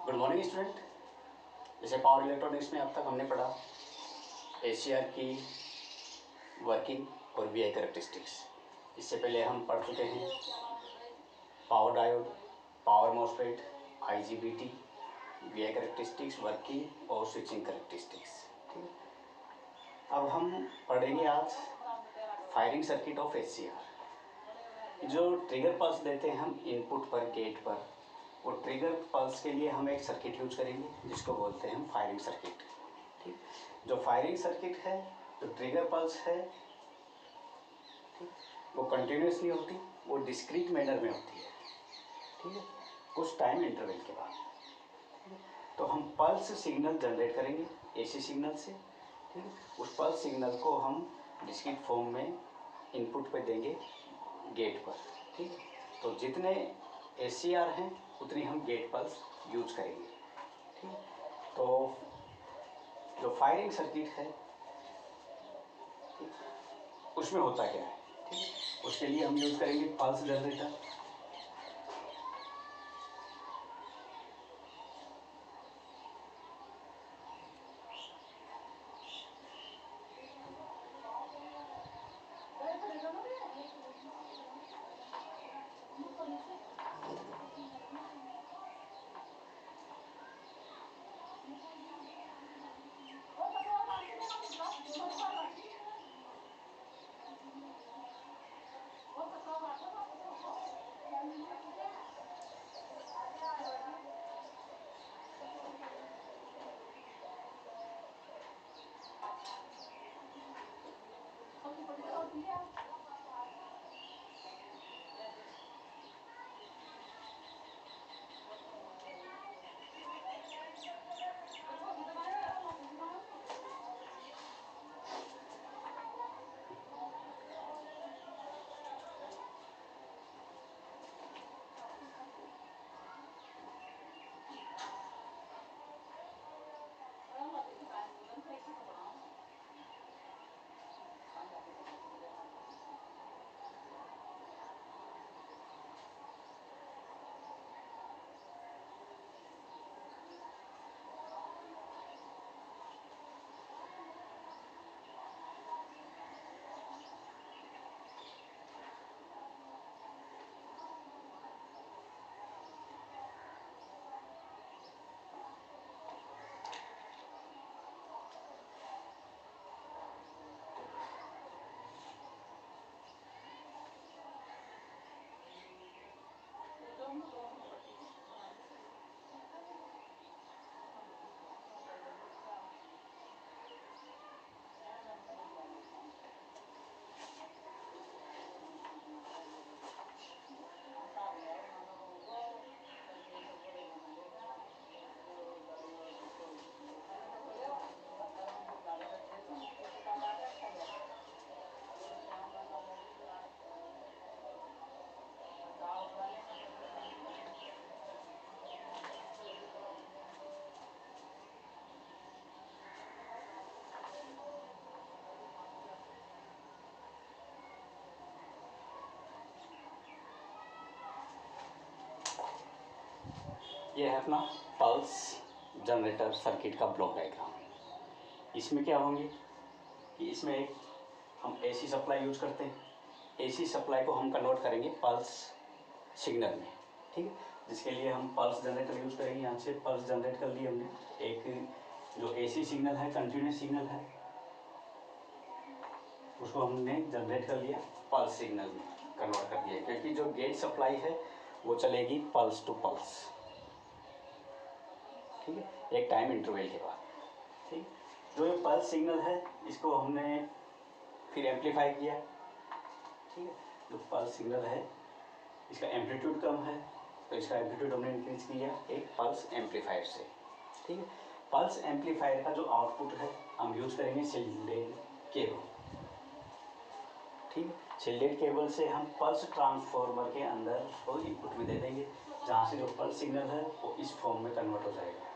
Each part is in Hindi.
Good morning student. जैसे पावर इलेक्ट्रॉनिक्स में अब तक हमने पढ़ा एसीआर की वर्किंग और वीआई कैरेक्टरिस्टिक्स। इससे पहले हम पढ़ चुके हैं power diode, power MOSFET, IGBT, VI characteristics, working और स्विचिंग कैरेक्टरिस्टिक्स। ठीक है, अब हम पढ़ेंगे आज फायरिंग सर्किट ऑफ एसीआर। जो ट्रिगर पल्स देते हैं हम इनपुट पर, गेट पर, वो ट्रिगर पल्स के लिए हम एक सर्किट यूज करेंगे जिसको बोलते हैं हम फायरिंग सर्किट। ठीक, जो फायरिंग सर्किट है, जो ट्रिगर पल्स है, ठीक, वो कंटिन्यूसली होती, वो डिस्क्रीट मैनर में होती है। ठीक है, कुछ टाइम इंटरवल के बाद तो हम पल्स सिग्नल जनरेट करेंगे एसी सिग्नल से। ठीक है, उस पल्स सिग्नल को हम डिस्क्रीट फॉर्म में इनपुट पे देंगे गेट पर। ठीक है, तो जितने एसीआर हैं उतनी हम गेट पल्स यूज करेंगे। ठीक है, तो जो फायरिंग सर्किट है, ठीक, उसमें होता क्या है, ठीक है, उसके लिए हम यूज करेंगे पल्स जनरेटर। ये है अपना पल्स जनरेटर सर्किट का ब्लॉक डायग्राम। इसमें क्या होंगे कि इसमें एक हम एसी सप्लाई यूज करते हैं, एसी सप्लाई को हम कन्वर्ट करेंगे पल्स सिग्नल में। ठीक है, जिसके लिए हम पल्स जनरेटर यूज करेंगे। यहाँ से पल्स जनरेट कर लिए हमने, एक जो एसी सिग्नल है, कंटिन्यूस सिग्नल है, उसको हमने जनरेट कर लिया, पल्स सिग्नल में कन्वर्ट कर दिया, क्योंकि जो गेट सप्लाई है वो चलेगी पल्स टू पल्स। ठीक है, एक टाइम इंटरवल के बाद। ठीक, जो ये पल्स सिग्नल है इसको हमने फिर एम्पलीफाई किया। ठीक है, जो पल्स सिग्नल है इसका एम्पलीट्यूड कम है तो इसका एम्पलीट्यूड हमने इंक्रीज किया एक पल्स एम्पलीफायर से। ठीक है, पल्स एम्पलीफायर का जो आउटपुट है हम यूज करेंगे शिल्डेड केबल। ठीक है, शिल्डेड केबल से हम पल्स ट्रांसफार्मर के अंदर उसको इनपुट में दे देंगे, जहाँ से जो पल्स सिग्नल है वो इस फॉर्म में कन्वर्ट हो जाएगा,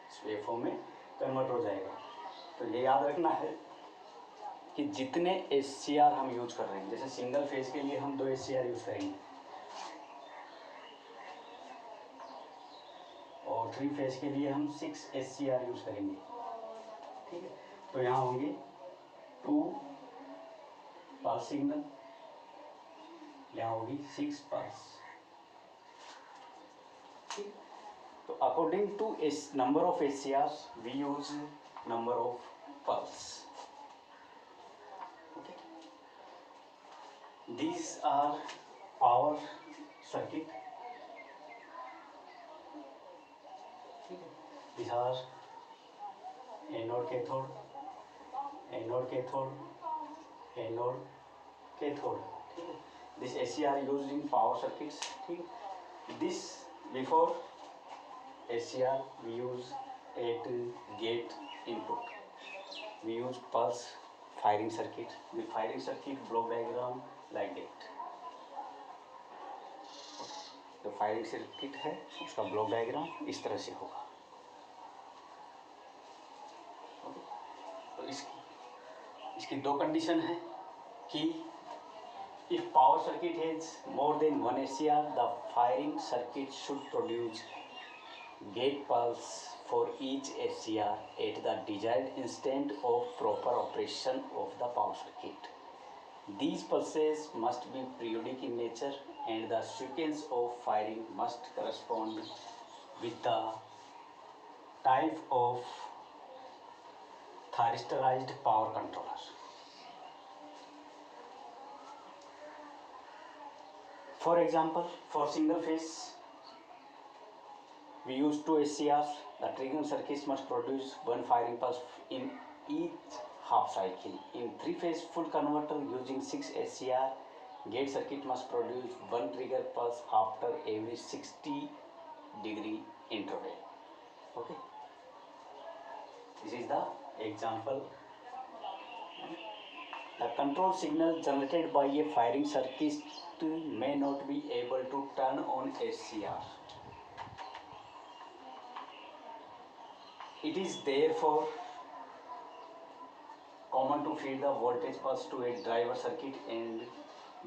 इस वेव फॉर्म में कन्वर्ट हो जाएगा। तो ये याद रखना है कि जितने एसीआर हम यूज कर रहे हैं, जैसे सिंगल फेज के लिए हम 2 एसीआर यूज करेंगे और 3 फेज के लिए हम 6 SCR यूज करेंगे, ठीक है। तो यहाँ होंगे 2 पल्स सिग्नल, यहाँ होगी 6 पल्स, ठीक। तो according to number of SCRs we use number of pulse, okay. These are power circuit. These are anode, cathode, anode, cathode, anode, cathode. This SCR used in power circuits. This before SCR we use at gate input. We use pulse firing circuit. The firing circuit block diagram like that. जो फायरिंग सर्किट है उसका ब्लॉक डायग्राम इस तरह से होगा। तो इसकी दो कंडीशन है कि if power circuit has more than 1 SCR the firing circuit should produce gate pulse for each SCR at the desired instant of proper operation of the power circuit. These pulses must be periodic in nature and the sequence of firing must correspond with the type of thyristorized power controller. For example, for single phase we use 2 SCRs. The triggering circuits must produce one firing pulse in each half cycle. In 3-phase full converter using 6 SCR, gate circuit must produce one trigger pulse after every 60-degree interval. Okay, this is the example. The control signal generated by a firing circuit may not be able to turn on SCR. It is therefore common to feed the voltage pulse to a driver circuit and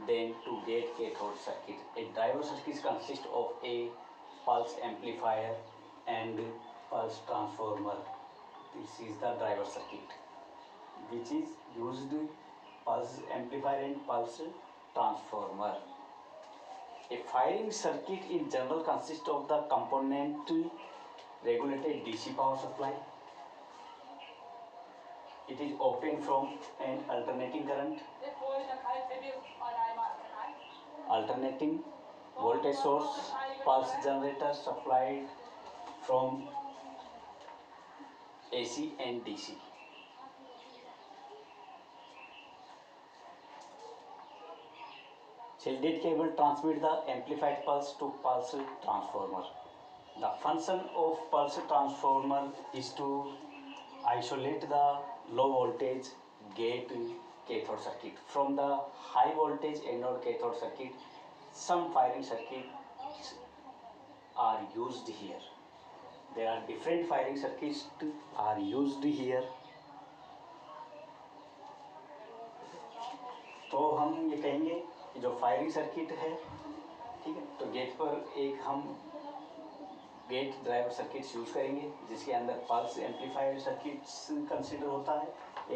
then to gate cathode circuit. A driver circuit consists of a pulse amplifier and pulse transformer. This is the driver circuit which is used pulse amplifier and pulse transformer. A firing circuit in general consists of the component regulated DC power supply. It is obtained from an alternating current, alternating voltage source, pulse generator supplied from AC and DC. Shielded cable transmit the amplified pulse to pulse transformer. The function of pulse transformer is to isolate the low voltage gate cathode circuit from the high voltage anode cathode circuit. Some firing circuits are used here. There are different firing circuits are used here. तो हम ये कहेंगे कि जो फायरिंग सर्किट है, ठीक है, तो गेट पर एक हम गेट ड्राइवर सर्किट्स यूज़ करेंगे जिसके अंदर पल्स एम्पलीफायर सर्किट्स कंसिडर होता है,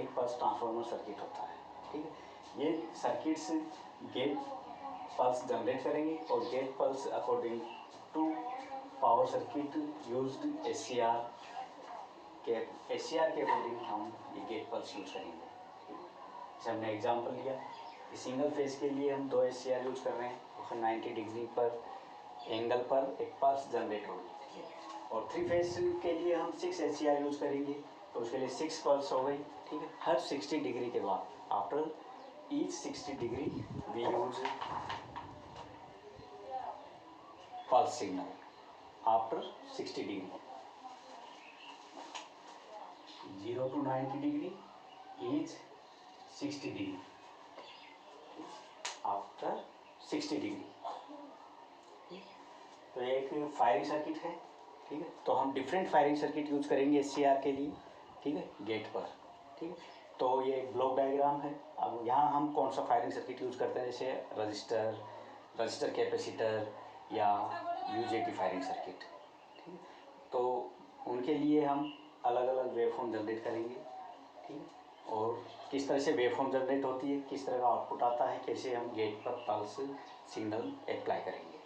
एक पल्स ट्रांसफार्मर सर्किट होता है, ठीक है। ये सर्किट्स गेट पल्स जनरेट करेंगे और gate pulse according to power circuit used SCR के अकॉर्डिंग हम ये गेट पल्स यूज़ करेंगे। जैसे हमने एग्जांपल लिया, सिंगल फेज के लिए हम 2 एससीआर यूज़ कर रहे हैं, तो 90 डिग्री पर एंगल पर एक पल्स जनरेट होगी, ठीक है। और 3 फेज के लिए हम 6 एससीआर यूज़ करेंगे, तो उसके लिए 6 पल्स हो गई, ठीक है। हर 60 डिग्री के बाद, after each 60 degree we use pulse signal after 60 degree, 0 to 90 degree each 60 degree after 60 degree. तो एक फायरिंग सर्किट है, ठीक है। तो हम डिफरेंट फायरिंग सर्किट यूज करेंगे एससीआर के लिए, ठीक है, गेट पर, ठीक है। तो ये एक ब्लॉक डायग्राम है। अब यहाँ हम कौन सा फायरिंग सर्किट यूज करते हैं, जैसे रजिस्टर कैपेसिटर या यूजेटी फायरिंग सर्किट, ठीक है। तो उनके लिए हम अलग अलग वेवफॉर्म जनरेट करेंगे, ठीक है। और किस तरह से वेवफॉर्म जनरेट होती है, किस तरह का आउटपुट आता है, कैसे हम गेट पर पल्स सिग्नल अप्लाई करेंगे,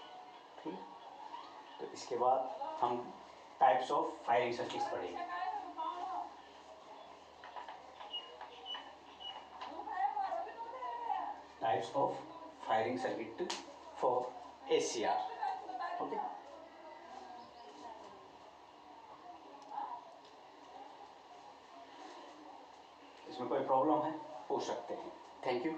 ठीक है। तो इसके बाद हम टाइप्स ऑफ फायरिंग सर्किट्स पढ़ेंगे। Types of firing circuit for ACR, okay. इसमें कोई प्रॉब्लम है पूछ सकते हैं। Thank you.